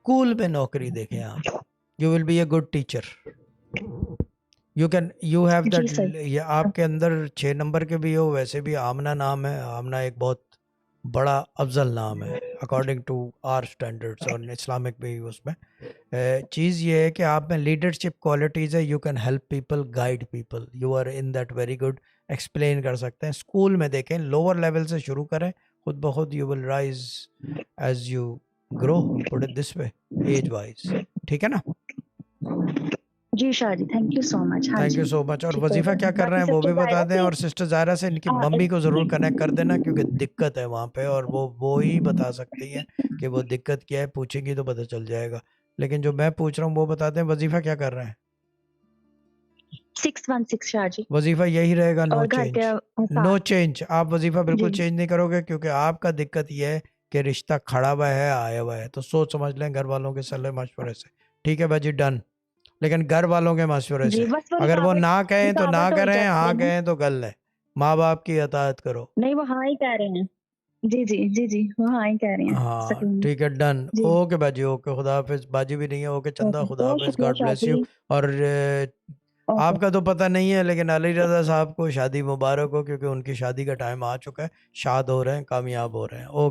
School میں نوکری دیکھیں آپ, you will be a good teacher. You have جی دیٹ. سر. یہ آپ کے اندر 6 نمبر کے بھی ہو, ویسے بھی آمنہ نام ہے, آمنہ ایک بہت بڑا افضل نام ہے اکارڈنگ ٹو آر اسٹینڈرڈس, اور اسلامک بھی اس میں. چیز یہ ہے کہ آپ میں لیڈرشپ کوالٹیز ہے, you can help people, guide people, you are in that very good, explain کر سکتے ہیں. اسکول میں دیکھیں, لوور لیول سے شروع کریں, خود بخود you will rise as you grow, put it this way, age wise. ٹھیک ہے نا؟ جی Shah ji, thank you so much. ہاں تھینک جی یو سو مچ. اور ٹھیک ہے وظیفہ کیا کر رہے باقی ہیں سب وہ تو بھی بتا ظاہرہ دیں, سے اور سسٹر زائرہ سے ان کی ممی کو ضرور جی کنیکٹ کر دینا, کیونکہ دقت ہے وہاں پہ, اور وہ ہی بتا سکتی ہیں کہ وہ دقت کیا ہے. پوچھیں گی تو پتہ چل جائے گا. لیکن جو میں پوچھ رہا ہوں وہ بتا دیں, وظیفہ کیا کر رہے ہیں؟ 616 شاہ جی. وظیفہ یہی رہے گا, نو اور گھر چینج, کے نو ساتھ. چینج. آپ وظیفہ بالکل جی چینج نہیں کرو گے, کیونکہ آپ کا دقت یہ ہے کہ رشتہ کھڑا ہوا ہے, آیا ہوا ہے, تو سوچ سمجھ لیں گھر والوں کے صلاح مشورے سے. ٹھیک ہے بھائی, ڈن. لیکن گھر والوں کے مشورے سے, جی, بس وہ اگر وہ نہ کہیں تو نہ رکاوٹ ہو کریں, جاتی ہاں ہے نا. کہیں تو کر لیں. ماں باپ کی اطاعت کرو. نہیں, وہ ہاں ہی کہہ رہے ہیں. جی جی جی جی, وہ ہاں ہی کہہ رہے ہیں. ہاں سکون. ٹھیک ہے, ڈن. جی اوکے باجی, اوکے, خدا حافظ. باجی بھی نہیں ہے, اوکے چندہ, اوکے, خدا بہت حافظ, شکریہ گاڈ شاہ بلیس جی. یو. اور اوکے. آپ کا تو پتہ نہیں ہے, لیکن علی رضا صاحب کو شادی مبارک ہو, کیونکہ ان کی شادی کا ٹائم آ چکا ہے, شاد ہو رہے ہیں, کامیاب ہو رہے ہیں. اوکے.